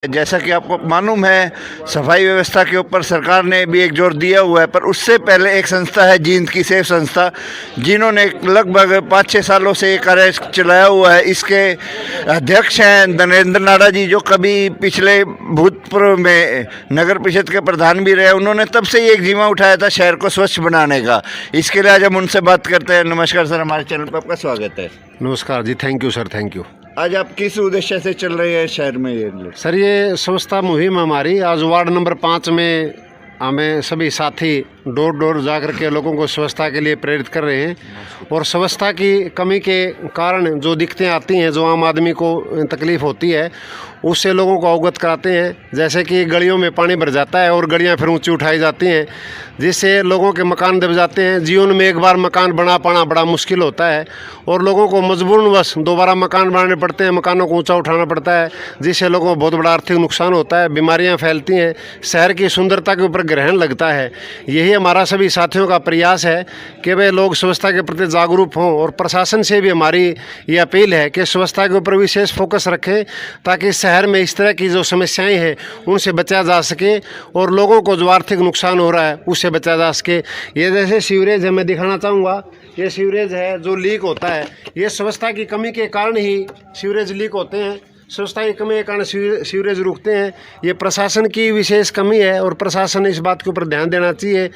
जैसा कि आपको मालूम है, सफाई व्यवस्था के ऊपर सरकार ने भी एक जोर दिया हुआ है, पर उससे पहले एक संस्था है जींद की सेफ संस्था, जिन्होंने लगभग 5-6 सालों से ये कार्य चलाया हुआ है। इसके अध्यक्ष हैं नरेंद्र नाडा जी, जो कभी पिछले भूतपूर्व में नगर परिषद के प्रधान भी रहे। उन्होंने तब से ये एक जिम्मा उठाया था शहर को स्वच्छ बनाने का। इसके लिए आज हम उनसे बात करते हैं। नमस्कार सर, हमारे चैनल पर आपका स्वागत है। नमस्कार जी, thank you sir, thank you. आज आप किस उद्देश्य से चल रहे हैं शहर में ये लोग? सर, ये स्वच्छता मुहिम हमारी आज वार्ड नंबर 5 में हमें सभी साथी डोर डोर जाकर के लोगों को स्वच्छता के लिए प्रेरित कर रहे हैं। और स्वच्छता की कमी के कारण जो दिक्कतें आती हैं, जो आम आदमी को तकलीफ़ होती है, उससे लोगों को अवगत कराते हैं। जैसे कि गलियों में पानी भर जाता है और गलियां फिर ऊंची उठाई जाती हैं, जिससे लोगों के मकान दब जाते हैं। जीवन में एक बार मकान बना पाना बड़ा मुश्किल होता है और लोगों को मजबूरनवश दोबारा मकान बनाने पड़ते हैं, मकानों को ऊंचा उठाना पड़ता है, जिससे लोगों को बहुत बड़ा आर्थिक नुकसान होता है, बीमारियां फैलती हैं, शहर की सुंदरता के ऊपर ग्रहण लगता है। यही हमारा सभी साथियों का प्रयास है कि वे लोग स्वच्छता के प्रति जागरूक हों। और प्रशासन से भी हमारी ये अपील है कि स्वच्छता के ऊपर विशेष फोकस रखें, ताकि शहर में इस तरह की जो समस्याएं हैं उनसे बचा जा सके और लोगों को जो आर्थिक नुकसान हो रहा है उससे बचा जा सके। ये जैसे सीवरेज है, मैं दिखाना चाहूँगा, ये सीवरेज है जो लीक होता है, ये स्वच्छता की कमी के कारण ही सीवरेज लीक होते हैं। स्वच्छता की कमी के कारण सीवरेज रुकते हैं। ये प्रशासन की विशेष कमी है और प्रशासन ने इस बात के ऊपर ध्यान देना चाहिए।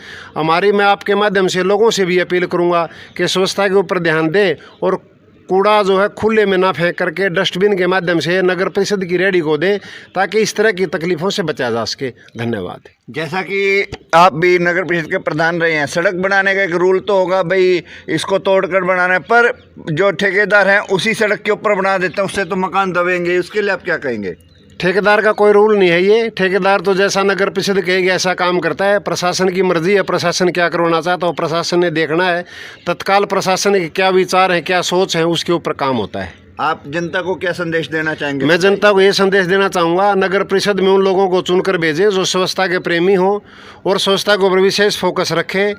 मैं आपके माध्यम से लोगों से भी अपील करूंगा कि स्वच्छता के ऊपर ध्यान दें और कूड़ा जो है खुले में ना फेंक करके डस्टबिन के माध्यम से नगर परिषद की रेडी को दें, ताकि इस तरह की तकलीफ़ों से बचा जा सके। धन्यवाद। जैसा कि आप भी नगर परिषद के प्रधान रहे हैं, सड़क बनाने का एक रूल तो होगा भाई, इसको तोड़कर बनाना है, पर जो ठेकेदार हैं उसी सड़क के ऊपर बना देते हैं, उससे तो मकान दबेंगे। उसके लिए आप क्या कहेंगे? ठेकेदार का कोई रूल नहीं है। ये ठेकेदार तो जैसा नगर परिषद कहेगी ऐसा काम करता है। प्रशासन की मर्जी है, प्रशासन क्या करवाना चाहता है प्रशासन ने देखना है। तत्काल प्रशासन के क्या विचार है, क्या सोच है, उसके ऊपर काम होता है। आप जनता को क्या संदेश देना चाहेंगे? मैं जनता को ये संदेश देना चाहूँगा, नगर परिषद में उन लोगों को चुनकर भेजें जो स्वच्छता के प्रेमी हों और स्वच्छता के ऊपर विशेष फोकस रखें।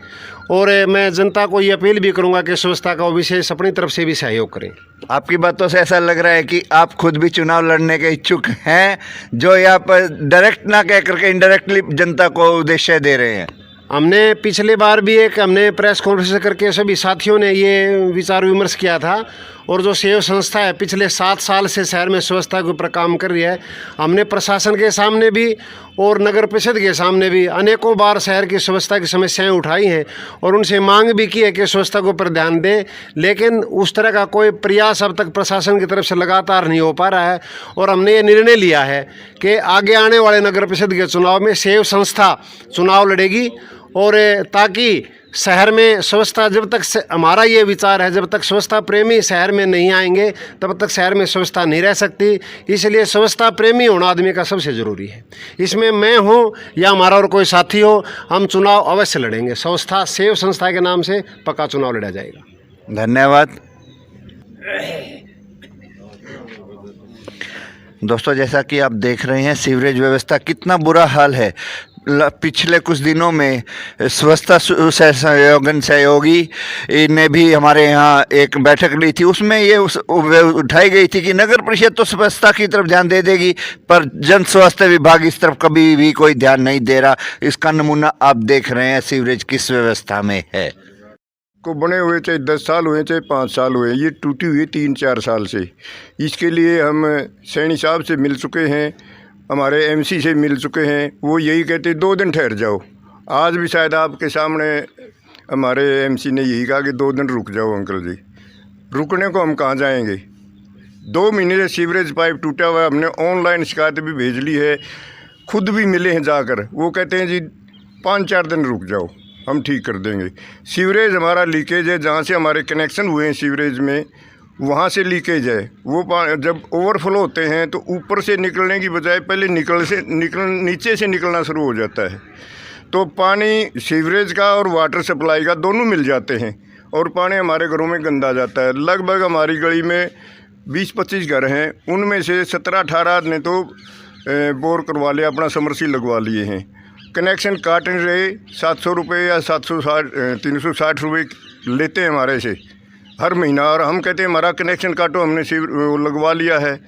और मैं जनता को ये अपील भी करूँगा कि स्वच्छता का विशेष अपनी तरफ से भी सहयोग करें। आपकी बातों से ऐसा लग रहा है कि आप खुद भी चुनाव लड़ने के इच्छुक हैं, जो यहाँ पर डायरेक्ट ना कह करके इनडायरेक्टली जनता को उद्देश्य दे रहे हैं। हमने पिछली बार भी हमने प्रेस कॉन्फ्रेंस करके सभी साथियों ने ये विचार विमर्श किया था। और जो सेव संस्था है पिछले 7 साल से शहर में स्वच्छता के ऊपर काम कर रही है, हमने प्रशासन के सामने भी और नगर परिषद के सामने भी अनेकों बार शहर की स्वच्छता की समस्याएं उठाई हैं और उनसे मांग भी की है कि स्वच्छता के ऊपर ध्यान दें। लेकिन उस तरह का कोई प्रयास अब तक प्रशासन की तरफ से लगातार नहीं हो पा रहा है। और हमने ये निर्णय लिया है कि आगे आने वाले नगर परिषद के चुनाव में सेव संस्था चुनाव लड़ेगी, और ताकि शहर में स्वच्छता, जब तक हमारा ये विचार है, जब तक स्वच्छता प्रेमी शहर में नहीं आएंगे तब तक शहर में स्वच्छता नहीं रह सकती। इसलिए स्वच्छता प्रेमी होना आदमी का सबसे ज़रूरी है। इसमें मैं हूँ या हमारा और कोई साथी हो, हम चुनाव अवश्य लड़ेंगे। संस्था सेव संस्था के नाम से पक्का चुनाव लड़ा जाएगा। धन्यवाद। दोस्तों, जैसा कि आप देख रहे हैं सीवरेज व्यवस्था कितना बुरा हाल है। पिछले कुछ दिनों में स्वच्छता सहयोगी ने भी हमारे यहाँ एक बैठक ली थी। उसमें ये उठाई गई थी कि नगर परिषद तो स्वच्छता की तरफ ध्यान दे देगी, पर जन स्वास्थ्य विभाग इस तरफ कभी भी कोई ध्यान नहीं दे रहा। इसका नमूना आप देख रहे हैं सीवरेज किस व्यवस्था में है। को बने हुए चाहे 10 साल हुए चाहे 5 साल हुए, ये टूटी हुई 3-4 साल से। इसके लिए हम सैनी साहब से मिल चुके हैं, हमारे एमसी से मिल चुके हैं। वो यही कहते 2 दिन ठहर जाओ। आज भी शायद आपके सामने हमारे एमसी ने यही कहा कि 2 दिन रुक जाओ अंकल जी। रुकने को हम कहाँ जाएंगे? 2 महीने से सीवरेज पाइप टूटा हुआ है। हमने ऑनलाइन शिकायत भी भेज ली है, खुद भी मिले हैं जाकर। वो कहते हैं जी 5-4 दिन रुक जाओ, हम ठीक कर देंगे। सीवरेज हमारा लीकेज है, जहाँ से हमारे कनेक्शन हुए हैं सीवरेज में, वहाँ से लीकेज है। वो जब ओवरफ्लो होते हैं तो ऊपर से निकलने की बजाय पहले नीचे से निकलना शुरू हो जाता है। तो पानी सीवरेज का और वाटर सप्लाई का दोनों मिल जाते हैं और पानी हमारे घरों में गंदा जाता है। लगभग हमारी गली में 20-25 घर हैं, उनमें से 17-18 ने तो बोर करवा लिया, अपना समरसील लगवा लिए हैं। कनेक्शन काट नहीं रहे, 700 रुपये या 360 रुपये लेते हैं हमारे से हर महीना। और हम कहते हैं हमारा कनेक्शन काटो, हमने लगवा लिया है।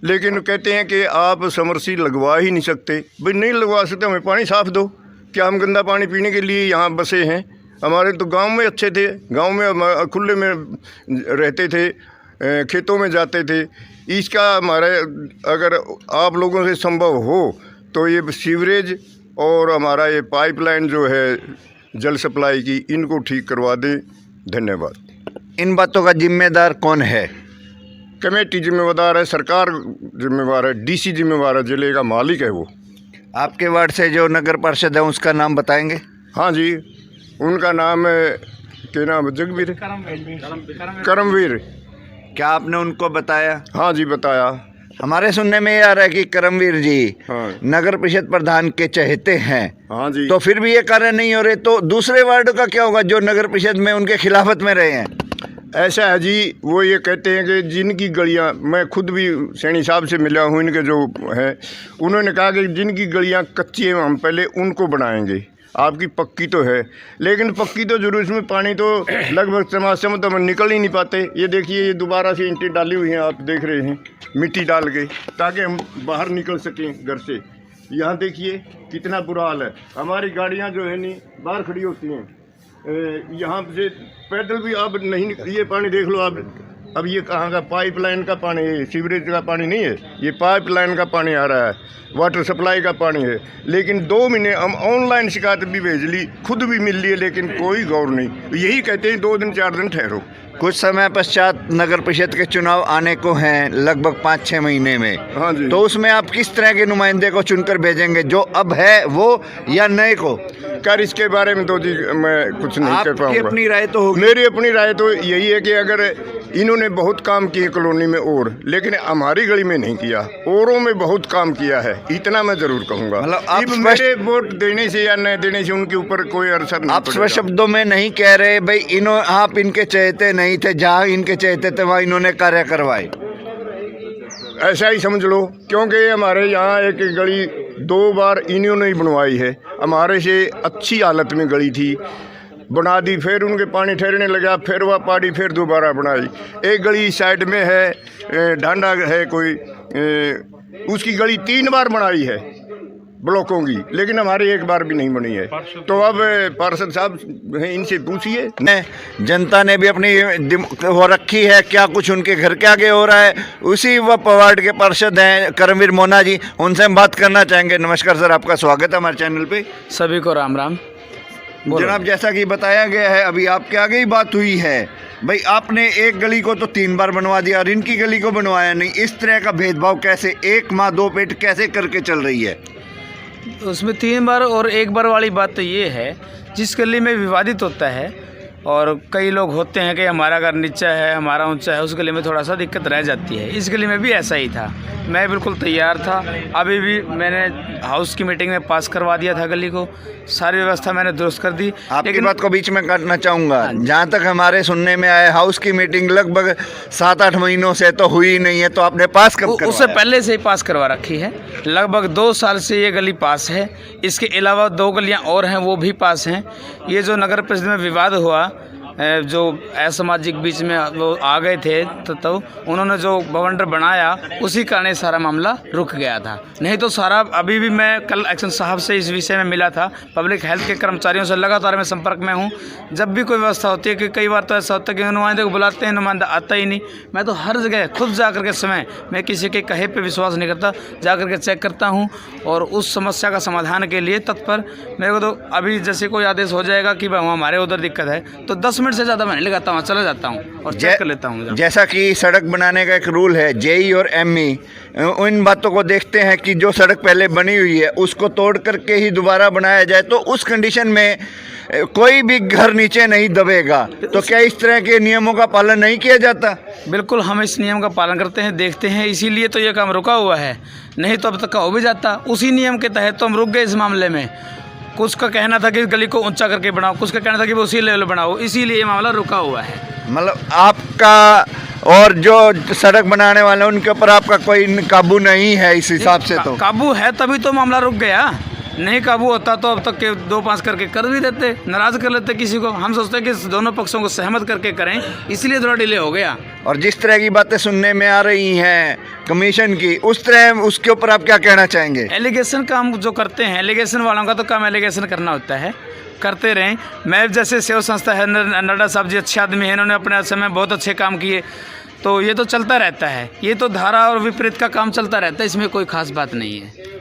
लेकिन कहते हैं कि आप समरसी लगवा ही नहीं सकते। भाई नहीं लगवा सकते, हमें पानी साफ दो। क्या हम गंदा पानी पीने के लिए यहाँ बसे हैं? हमारे तो गांव में अच्छे थे, गांव में हम खुले में रहते थे, खेतों में जाते थे। इसका हमारे अगर आप लोगों से संभव हो तो ये सीवरेज और हमारा ये पाइपलाइन जो है जल सप्लाई की, इनको ठीक करवा दें। धन्यवाद। इन बातों का जिम्मेदार कौन है? कमेटी जिम्मेदार है, सरकार जिम्मेवार है, डीसी जिम्मेवार है, जिले का मालिक है वो। आपके वार्ड से जो नगर पार्षद है उसका नाम बताएंगे? हाँ जी, उनका नाम है, क्या नाम है? जगवीर, करमवीर। क्या आपने उनको बताया? हाँ जी, बताया। हमारे सुनने में ये आ रहा है कि करमवीर जी हाँ। नगर परिषद प्रधान के चहेते हैं। हाँ जी। तो फिर भी ये कार्य नहीं हो रहे, तो दूसरे वार्ड का क्या होगा जो नगर परिषद में उनके खिलाफत में रहे हैं? ऐसा है जी, वो ये कहते हैं कि जिनकी गलियां, मैं खुद भी सैनी साहब से मिला हूँ, इनके जो है, उन्होंने कहा कि जिनकी गलियां कच्ची हैं हम पहले उनको बनाएंगे, आपकी पक्की तो है। लेकिन पक्की तो जरूर, इसमें पानी तो लगभग समस्या में तो हम निकल ही नहीं पाते। ये देखिए, ये दोबारा से ईंटें डाली हुई हैं, आप देख रहे हैं, मिट्टी डाल के, ताकि हम बाहर निकल सकें घर से। यहाँ देखिए कितना बुरा हाल है। हमारी गाड़ियाँ जो है नहीं बाहर खड़ी होती हैं, यहाँ से पैदल भी अब नहीं। ये पानी देख लो आप, अब ये कहाँ का पाइपलाइन का पानी है, सीवरेज का पानी नहीं है, ये पाइपलाइन का पानी आ रहा है, वाटर सप्लाई का पानी है। लेकिन 2 महीने हम ऑनलाइन शिकायत भी भेज ली, खुद भी मिल लिए, लेकिन कोई गौर नहीं। यही कहते हैं 2 दिन 4 दिन ठहरो। कुछ समय पश्चात नगर परिषद के चुनाव आने को हैं, लगभग 5-6 महीने में। हाँ जी। तो उसमें आप किस तरह के नुमाइंदे को चुनकर भेजेंगे, जो अब है वो या नए को? कर इसके बारे में तो जी मैं कुछ नहीं कर आपकी पाऊंगा। अपनी राय तो होगी। मेरी अपनी राय तो यही है कि अगर इन्होंने बहुत काम किए कॉलोनी में, और लेकिन हमारी गली में नहीं किया, औरों में बहुत काम किया है, इतना मैं जरूर कहूँगा। मतलब आप अब मेरे वोट देने से या न देने से उनके ऊपर कोई असर नहीं आप पड़ेगा। शब्दों में नहीं कह रहे भाई आप इनके चहेते नहीं थे, जहाँ इनके चहेते थे वहाँ इन्होंने कार्य करवाए, ऐसा ही समझ लो। क्योंकि हमारे यहाँ एक गली 2 बार इन्होंने ही बनवाई है, हमारे से अच्छी हालत में गली थी, बना दी, फिर उनके पानी ठहरने लगा, फिर वह पानी फिर दोबारा बनाई। एक गली साइड में है, ढांडा है कोई, उसकी गली 3 बार बनाई है ब्लॉकों की, लेकिन हमारी एक बार भी नहीं बनी है। तो अब पार्षद साहब हैं, इनसे पूछिए। जनता ने भी अपनी हो रखी है, क्या कुछ उनके घर के आगे हो रहा है। उसी व वार्ड के पार्षद हैं करमवीर मोना जी, उनसे हम बात करना चाहेंगे। नमस्कार सर, आपका स्वागत है हमारे चैनल पे। सभी को राम राम। जनाब, जैसा कि बताया गया है, अभी आपके आगे ही बात हुई है भाई, आपने एक गली को तो 3 बार बनवा दिया और इनकी गली को बनवाया नहीं। इस तरह का भेदभाव कैसे, 1 माँ 2 पेट कैसे करके चल रही है? उसमें 3 बार और 1 बार वाली बात तो ये है, जिस गली में विवादित होता है और कई लोग होते हैं कि हमारा घर नीचा है, हमारा ऊंचा है, उस गली में थोड़ा सा दिक्कत रह जाती है। इस गली में भी ऐसा ही था। मैं बिल्कुल तैयार था, अभी भी मैंने हाउस की मीटिंग में पास करवा दिया था गली को, सारी व्यवस्था मैंने दुरुस्त कर दी। आपकी बात को बीच में काटना चाहूँगा। जहाँ तक हमारे सुनने में आया, हाउस की मीटिंग लगभग 7-8 महीनों से तो हुई नहीं है, तो आपने पास कब करवाया? उससे पहले से ही पास करवा रखी है, लगभग 2 साल से ये गली पास है। इसके अलावा 2 गलियाँ और हैं, वो भी पास हैं। ये जो नगर परिषद में विवाद हुआ, जो असामाजिक बीच में वो आ गए थे, तो उन्होंने जो बवंडर बनाया, उसी कारण ये सारा मामला रुक गया था। नहीं तो सारा, अभी भी मैं कल एक्शन साहब से इस विषय में मिला था, पब्लिक हेल्थ के कर्मचारियों से लगातार मैं संपर्क में हूँ। जब भी कोई व्यवस्था होती है, कि कई बार तो ऐसा होता है कि नुमाइंदे को बुलाते हैं, नुमाइंदा आता ही नहीं। मैं तो हर जगह खुद जा कर के समय, मैं किसी के कहे पे विश्वास नहीं करता, जा कर के चेक करता हूँ और उस समस्या का समाधान के लिए तत्पर। मेरे को तो अभी जैसे कोई आदेश हो जाएगा कि भाई हमारे उधर दिक्कत है, तो 10 मिनट से ज़्यादा मैं नहीं लगाता हूँ, चला जाता हूँ और चेक कर लेता हूँ। जैसा कि सड़क बनाने का एक रूल है, जेई और एमई, उन बातों को देखते हैं कि जो सड़क पहले बनी हुई है उसको तोड़ करके ही दोबारा बनाया जाए, तो उस कंडीशन में कोई भी घर नीचे नहीं दबेगा। तो क्या इस तरह के नियमों का पालन नहीं किया जाता? बिल्कुल, हम इस नियम का पालन करते हैं, देखते हैं, इसीलिए तो ये काम रुका हुआ है। नहीं तो अब तक का हो भी जाता। उसी नियम के तहत तो हम रुक गए इस मामले में। कुछ का कहना था कि गली को ऊंचा करके बनाओ, कुछ का कहना था कि वो उसी लेवल बनाओ, इसीलिए ये मामला रुका हुआ है। मतलब आपका और जो सड़क बनाने वाले उनके ऊपर आपका कोई काबू नहीं है इस हिसाब से? तो काबू है, तभी तो मामला रुक गया। नहीं काबू होता तो अब तक के 2-5 करके कर भी देते, नाराज़ कर लेते किसी को। हम सोचते हैं कि दोनों पक्षों को सहमत करके करें, इसलिए थोड़ा डिले हो गया। और जिस तरह की बातें सुनने में आ रही हैं कमीशन की, उस तरह उसके ऊपर आप क्या कहना चाहेंगे? एलिगेशन काम जो करते हैं, एलिगेशन वालों का तो काम एलिगेशन करना होता है, करते रहें। मैं जैसे सेवा संस्था है, नड्डा साहब जी अच्छे आदमी हैं, इन्होंने अपने समय बहुत अच्छे काम किए, तो ये तो चलता रहता है। ये तो धारा और विपरीत का काम चलता रहता है, इसमें कोई खास बात नहीं है।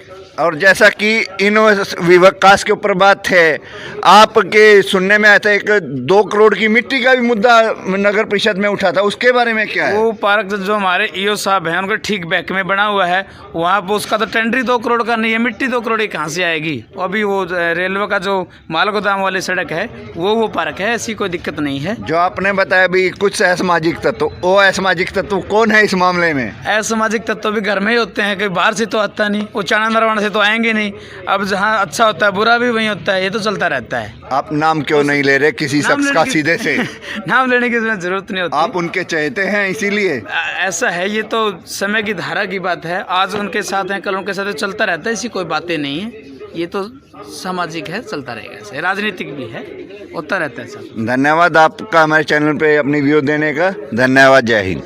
और जैसा कि इन विकास के ऊपर बात है, आपके सुनने में आया था एक 2 करोड़ की मिट्टी का भी मुद्दा नगर परिषद में उठा था, उसके बारे में क्या है? वो पार्क जो हमारे ईओ साहब हैं, उनके ठीक बैक में बना हुआ है, वहाँ पर उसका तो टेंडर ही 2 करोड़ का नहीं है, मिट्टी 2 करोड़ की कहाँ से आएगी? अभी वो रेलवे का जो माल गोदाम वाली सड़क है वो पार्क है, ऐसी कोई दिक्कत नहीं है। जो आपने बताया भी कुछ असामाजिक तत्व, वो असामाजिक तत्व कौन है इस मामले में? असामाजिक तत्व भी घर में ही होते हैं, कहीं बाहर से तो आता नहीं, वो चाणा नरवाना से तो आएंगे नहीं। अब जहाँ अच्छा होता है बुरा भी वहीं होता है, ये तो चलता रहता है। आप नाम क्यों नहीं ले रहे किसी शख्स का सीधे से? नाम लेने की जरूरत नहीं होती। आप उनके चाहते हैं इसीलिए? ऐसा है, ये तो समय की धारा की बात है, आज उनके साथ हैं कल उनके साथ है, चलता रहता है, ऐसी कोई बातें नहीं है। ये तो सामाजिक है, चलता रहेगा, ऐसे राजनीतिक भी है, होता रहता है सब। धन्यवाद आपका हमारे चैनल पे अपनी व्यू देने का। धन्यवाद। जय हिंद।